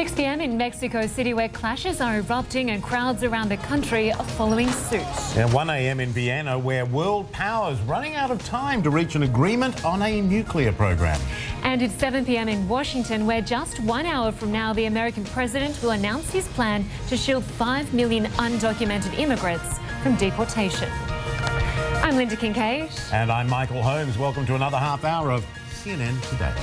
6 p.m. in Mexico City, where clashes are erupting and crowds around the country are following suit. And 1 a.m. in Vienna, where world powers running out of time to reach an agreement on a nuclear program. And it's 7 p.m. in Washington, where just 1 hour from now, the American president will announce his plan to shield 5 million undocumented immigrants from deportation. I'm Lynda Kinkade. And I'm Michael Holmes. Welcome to another half hour of CNN Today.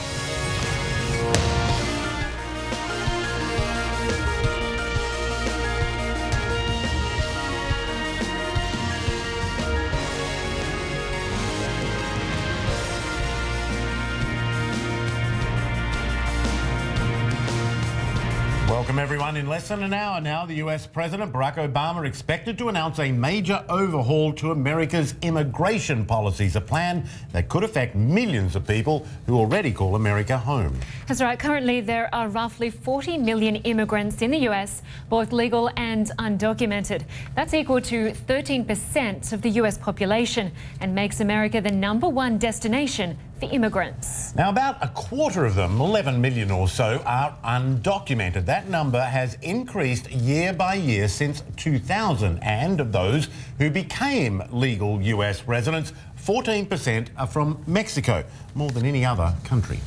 Welcome everyone. In less than an hour now, the US President Barack Obama expected to announce a major overhaul to America's immigration policies, a plan that could affect millions of people who already call America home. That's right. Currently, there are roughly 40 million immigrants in the US, both legal and undocumented. That's equal to 13% of the US population and makes America the #1 destination for immigrants. Now, about a quarter of them, 11 million or so, are undocumented. That number has increased year by year since 2000. And of those who became legal US residents, 14% are from Mexico, more than any other country.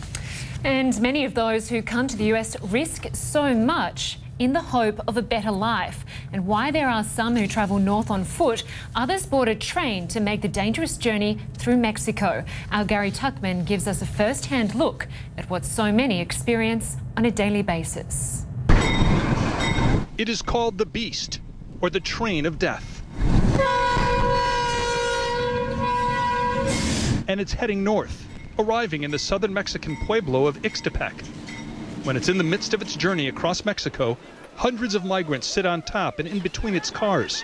And many of those who come to the US risk so much in the hope of a better life. And why there are some who travel north on foot, others board a train to make the dangerous journey through Mexico. Our Gary Tuckman gives us a first-hand look at what so many experience on a daily basis. It is called the Beast, or the Train of Death. And it's heading north, arriving in the southern Mexican pueblo of Ixtepec. When it's in the midst of its journey across Mexico, hundreds of migrants sit on top and in between its cars.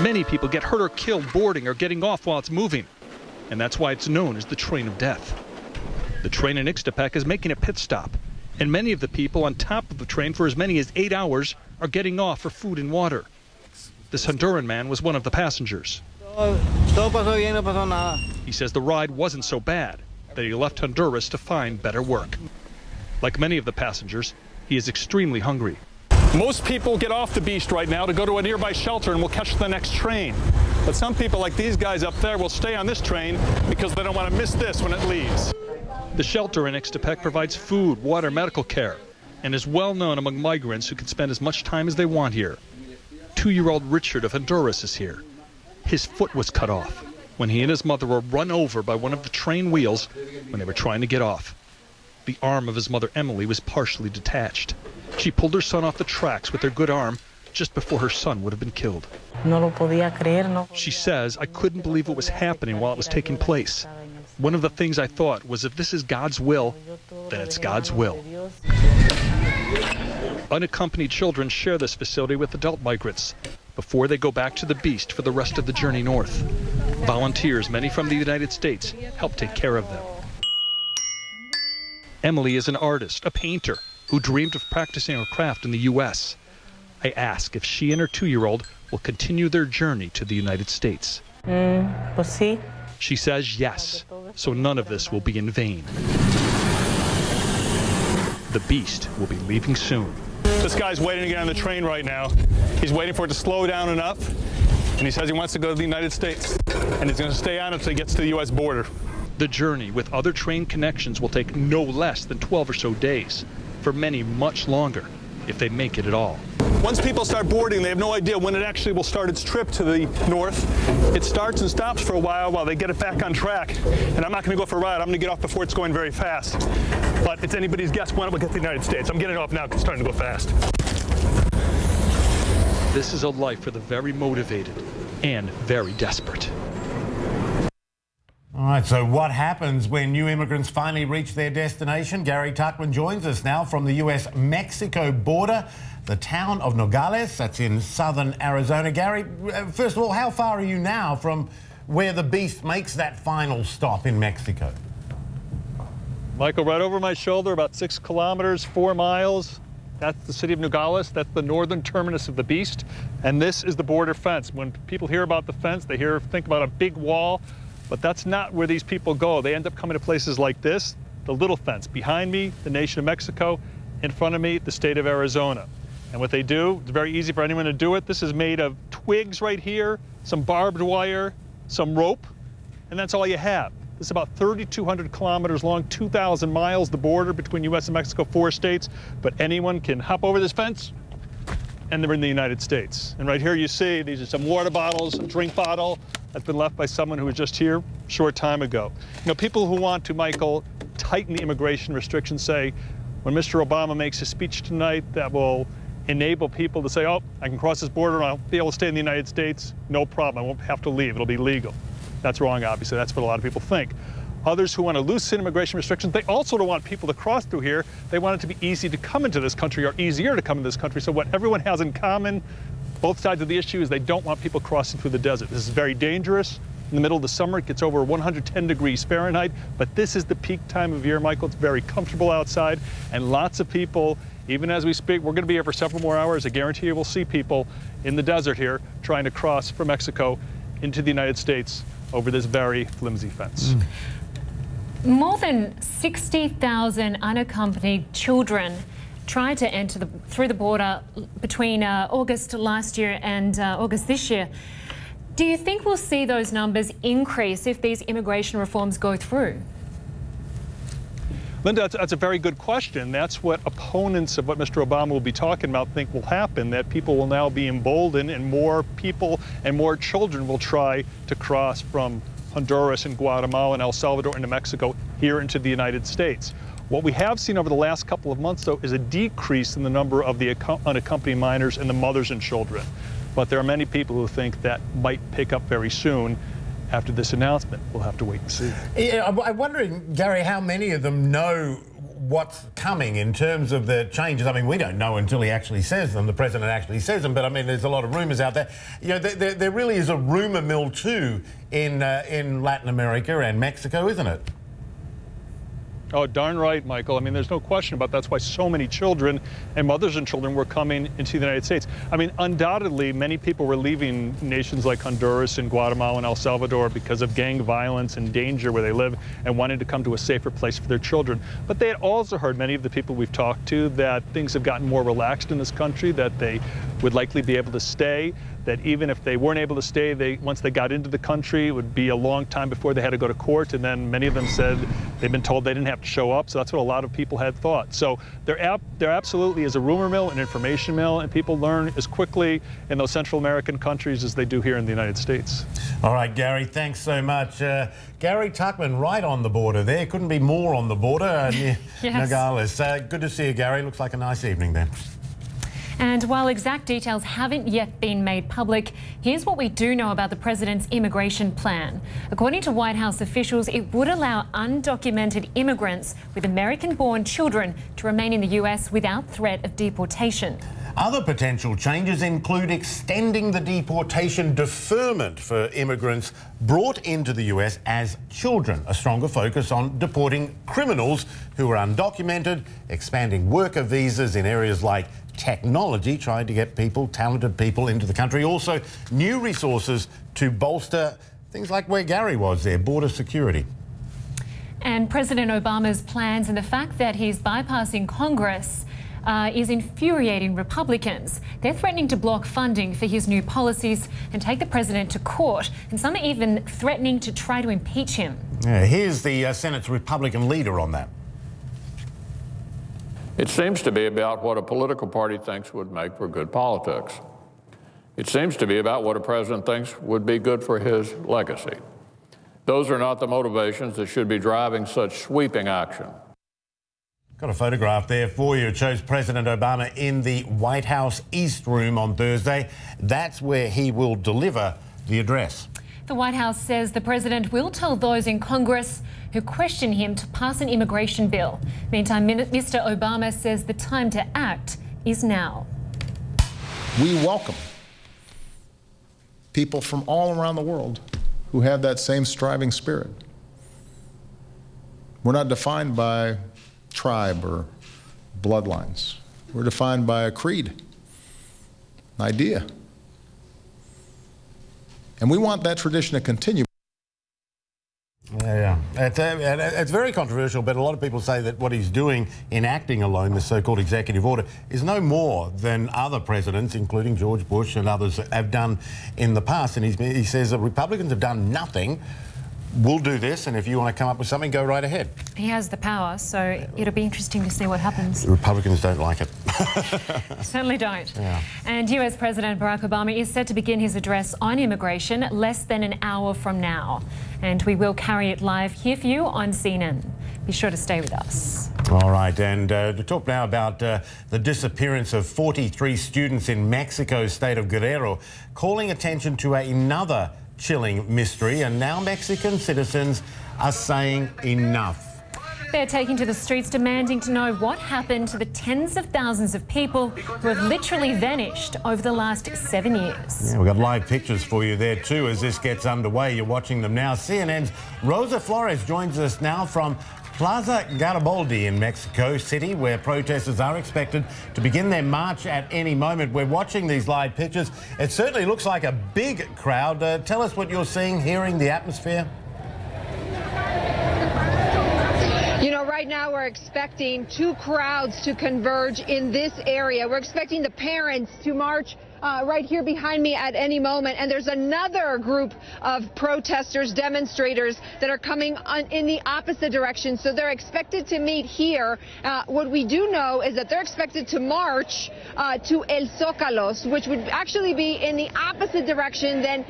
Many people get hurt or killed boarding or getting off while it's moving, and that's why it's known as the Train of Death. The train in Ixtepec is making a pit stop, and many of the people on top of the train for as many as 8 hours are getting off for food and water. This Honduran man was one of the passengers. He says the ride wasn't so bad, that he left Honduras to find better work. Like many of the passengers, he is extremely hungry. Most people get off the Beast right now to go to a nearby shelter and will catch the next train. But some people, like these guys up there, will stay on this train because they don't want to miss this when it leaves. The shelter in Ixtepec provides food, water, medical care, and is well known among migrants who can spend as much time as they want here. 2-year-old Richard of Honduras is here. His foot was cut off when he and his mother were run over by one of the train wheels when they were trying to get off. The arm of his mother, Emily, was partially detached. She pulled her son off the tracks with her good arm just before her son would have been killed. She says, "I couldn't believe what was happening while it was taking place. One of the things I thought was, if this is God's will, then it's God's will." Unaccompanied children share this facility with adult migrants before they go back to the Beast for the rest of the journey north. Volunteers, many from the United States, help take care of them. Emily is an artist, a painter, who dreamed of practicing her craft in the U.S. I ask if she and her 2-year-old will continue their journey to the United States. She says yes, so none of this will be in vain. The Beast will be leaving soon. This guy's waiting to get on the train right now. He's waiting for it to slow down enough, and he says he wants to go to the United States, and he's going to stay on until he gets to the U.S. border. The journey with other train connections will take no less than 12 or so days, for many much longer, if they make it at all. Once people start boarding, they have no idea when it actually will start its trip to the north. It starts and stops for a while they get it back on track. And I'm not going to go for a ride. I'm going to get off before it's going very fast. But it's anybody's guess when it will get to the United States. I'm getting off now because it's starting to go fast. This is a life for the very motivated and very desperate. All right, so what happens when new immigrants finally reach their destination? Gary Tuckman joins us now from the US-Mexico border, the town of Nogales, that's in southern Arizona. Gary, first of all, how far are you now from where the Beast makes that final stop in Mexico? Michael, right over my shoulder, about 6 kilometers, 4 miles. That's the city of Nogales. That's the northern terminus of the Beast. And this is the border fence. When people hear about the fence, they think about a big wall. But that's not where these people go. They end up coming to places like this, the little fence. Behind me, the nation of Mexico, in front of me, the state of Arizona. And what they do, it's very easy for anyone to do it. This is made of twigs right here, some barbed wire, some rope, and that's all you have. This is about 3,200 kilometers long, 2,000 miles, the border between U.S. and Mexico, 4 states. But anyone can hop over this fence, and they're in the United States. And right here you see, these are some water bottles, a drink bottle that's been left by someone who was just here a short time ago. You know, people who want to, Michael, tighten the immigration restrictions say, when Mr. Obama makes a speech tonight that will enable people to say, oh, I can cross this border and I'll be able to stay in the United States, no problem, I won't have to leave, it'll be legal. That's wrong, obviously, that's what a lot of people think. Others who want to loosen immigration restrictions, they also don't want people to cross through here. They want it to be easy to come into this country or easier to come into this country. So what everyone has in common, both sides of the issue, is they don't want people crossing through the desert. This is very dangerous. In the middle of the summer, it gets over 110 degrees Fahrenheit, but this is the peak time of year, Michael. It's very comfortable outside, and lots of people, even as we speak, we're going to be here for several more hours. I guarantee you we'll see people in the desert here trying to cross from Mexico into the United States over this very flimsy fence. More than 60,000 unaccompanied children tried to enter through the border between August last year and August this year. Do you think we'll see those numbers increase if these immigration reforms go through? Lynda, that's a very good question. That's what opponents of what Mr. Obama will be talking about think will happen, that people will now be emboldened and more people and more children will try to cross from Honduras and Guatemala and El Salvador into Mexico here into the United States. What we have seen over the last couple of months, though, is a decrease in the number of the unaccompanied minors and the mothers and children. But there are many people who think that might pick up very soon after this announcement. We'll have to wait and see. Yeah, I'm wondering, Gary, how many of them know what's coming in terms of the changes? I mean, we don't know until he actually says them, the president actually says them, but I mean, there's a lot of rumours out there. You know, there really is a rumour mill too in Latin America and Mexico, isn't it? Oh, darn right, Michael. I mean, there's no question about that. That's why so many children and mothers and children were coming into the United States. I mean, undoubtedly, many people were leaving nations like Honduras and Guatemala and El Salvador because of gang violence and danger where they live and wanted to come to a safer place for their children. But they had also heard, many of the people we've talked to, that things have gotten more relaxed in this country, that they would likely be able to stay, that even if they weren't able to stay, once they got into the country, it would be a long time before they had to go to court. And then many of them said they've been told they didn't have to show up. So that's what a lot of people had thought. So there absolutely is a rumor mill, an information mill, and people learn as quickly in those Central American countries as they do here in the United States. All right, Gary, thanks so much. Gary Tuckman, right on the border there. Couldn't be more on the border near Yes. Nogales. Good to see you, Gary. Looks like a nice evening then. And while exact details haven't yet been made public, here's what we do know about the president's immigration plan. According to White House officials, it would allow undocumented immigrants with American-born children to remain in the US without threat of deportation. Other potential changes include extending the deportation deferment for immigrants brought into the US as children, a stronger focus on deporting criminals who are undocumented, expanding worker visas in areas like technology, trying to get people, talented people into the country. Also, new resources to bolster things like where Gary was there, border security. And President Obama's plans and the fact that he's bypassing Congress is infuriating Republicans. They're threatening to block funding for his new policies and take the president to court. And some are even threatening to try to impeach him. Yeah, here's the Senate's Republican leader on that. It seems to be about what a political party thinks would make for good politics. It seems to be about what a president thinks would be good for his legacy. Those are not the motivations that should be driving such sweeping action. Got a photograph there for you. It shows President Obama in the White House East Room on Thursday. That's where he will deliver the address. The White House says the president will tell those in Congress who question him to pass an immigration bill. Meantime, Mr. Obama says the time to act is now. We welcome people from all around the world who have that same striving spirit. We're not defined by tribe or bloodlines. We're defined by a creed, an idea. And we want that tradition to continue. Yeah. It's very controversial, but a lot of people say that what he's doing in acting alone, the so-called executive order, is no more than other presidents, including George Bush and others, have done in the past. And he says that Republicans have done nothing. We'll do this, and if you want to come up with something, go right ahead. He has the power, so it'll be interesting to see what happens. The Republicans don't like it. Certainly don't. Yeah. And US President Barack Obama is set to begin his address on immigration less than an hour from now. And we will carry it live here for you on CNN. Be sure to stay with us. All right, and to talk now about the disappearance of 43 students in Mexico's state of Guerrero, calling attention to another chilling mystery, and now Mexican citizens are saying enough. They're taking to the streets demanding to know what happened to the tens of thousands of people who have literally vanished over the last 7 years. Yeah, we've got live pictures for you there too as this gets underway. You're watching them now. CNN's Rosa Flores joins us now from Plaza Garibaldi in Mexico City, where protesters are expected to begin their march at any moment. We're watching these live pictures. It certainly looks like a big crowd. Tell us what you're seeing, hearing, the atmosphere. You know, right now we're expecting two crowds to converge in this area. We're expecting the parents to march right here behind me at any moment. And there's another group of protesters, demonstrators that are coming in the opposite direction. So they're expected to meet here. What we do know is that they're expected to march to El Zócalo, which would actually be in the opposite direction than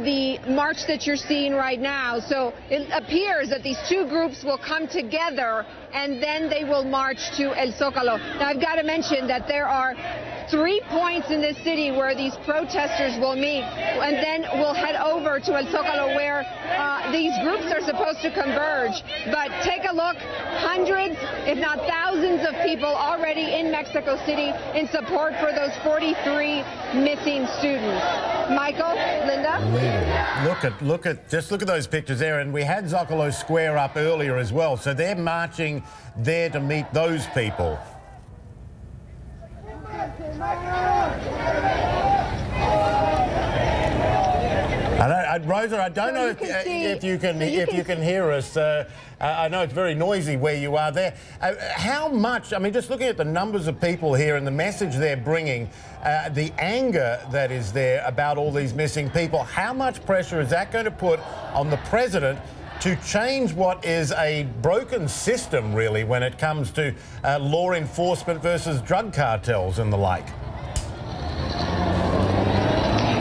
the march that you're seeing right now. So it appears that these two groups will come together and then they will march to El Zócalo. Now, I've got to mention that there are 3 points in this city where these protesters will meet, and then we'll head over to El Zócalo where these groups are supposed to converge. But take a look, hundreds, if not thousands of people already in Mexico City in support for those 43 missing students. Michael, Linda? Look at those pictures there, and we had Zócalo Square up earlier as well, so they're marching there to meet those people. Rosa, I don't know if you can hear us. I know it's very noisy where you are there. How much, I mean, just looking at the numbers of people here and the message they're bringing, the anger that is there about all these missing people, how much pressure is that going to put on the president to change what is a broken system, really, when it comes to law enforcement versus drug cartels and the like?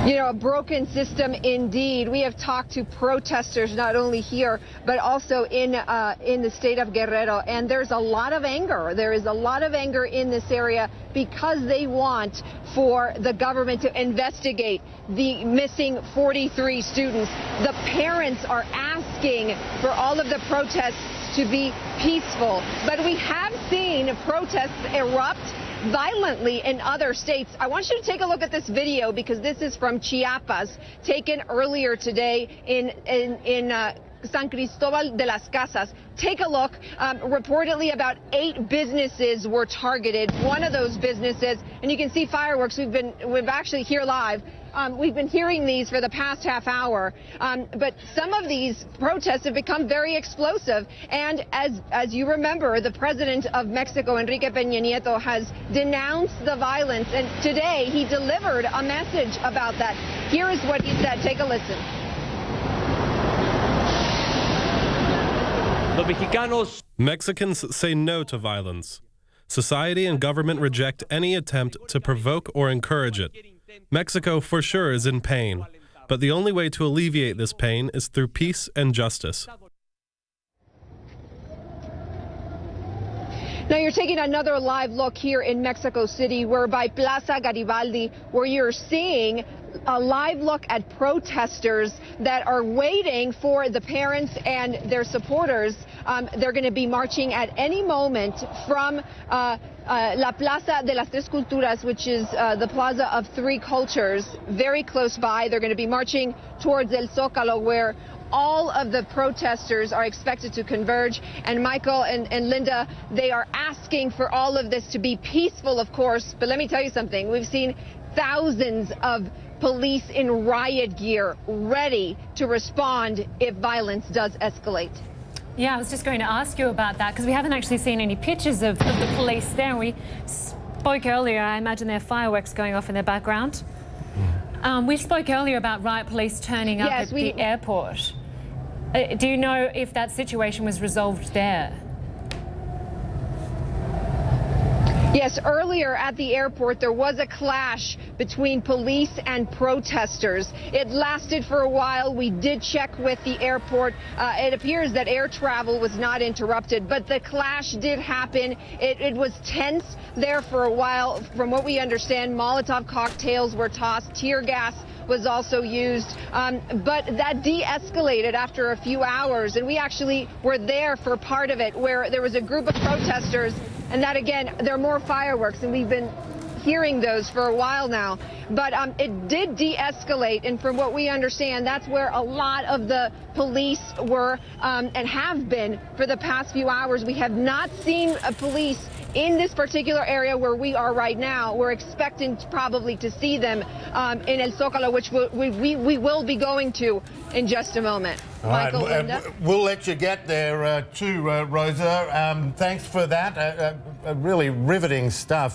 You know, a broken system indeed. We have talked to protesters not only here, but also in the state of Guerrero, and there's a lot of anger. There is a lot of anger in this area because they want for the government to investigate the missing 43 students. The parents are asking for all of the protests to be peaceful, but we have seen protests erupt violently in other states. I want you to take a look at this video because this is from Chiapas, taken earlier today in San Cristobal de las Casas. Take a look. Reportedly about 8 businesses were targeted. One of those businesses, and you can see fireworks. We've actually here live. We've been hearing these for the past half hour, but some of these protests have become very explosive. And as you remember, the president of Mexico, Enrique Peña Nieto, has denounced the violence, and today he delivered a message about that. Here is what he said. Take a listen. Mexicans say no to violence. Society and government reject any attempt to provoke or encourage it. Mexico for sure is in pain, but the only way to alleviate this pain is through peace and justice. Now you're taking another live look here in Mexico City. We're by Plaza Garibaldi, where you're seeing a live look at protesters that are waiting for the parents and their supporters. They're going to be marching at any moment from La Plaza de las Tres Culturas, which is the Plaza of Three Cultures, very close by. They're going to be marching towards El Zócalo, where all of the protesters are expected to converge. And Michael and Linda, they are asking for all of this to be peaceful, of course. But let me tell you something. We've seen thousands of police in riot gear ready to respond if violence does escalate. Yeah, I was just going to ask you about that because we haven't actually seen any pictures of the police there. We spoke earlier, I imagine there are fireworks going off in the background. We spoke earlier about riot police turning up at the airport. Do you know if that situation was resolved there? Yes, earlier at the airport there was a clash between police and protesters. It lasted for a while. We did check with the airport. It appears that air travel was not interrupted, but the clash did happen. It was tense there for a while. From what we understand, Molotov cocktails were tossed, tear gas was also used, but that de-escalated after a few hours, and we actually were there for part of it, where there was a group of protesters. And that, again, there are more fireworks, and we've been hearing those for a while now. But it did de-escalate, and from what we understand, that's where a lot of the police were and have been for the past few hours. We have not seen police in this particular area where we are right now. We're expecting probably to see them in El Zócalo, which we will be going to in just a moment. Michael, Lynda? We'll let you get there too, Rosa. Thanks for that. Really riveting stuff.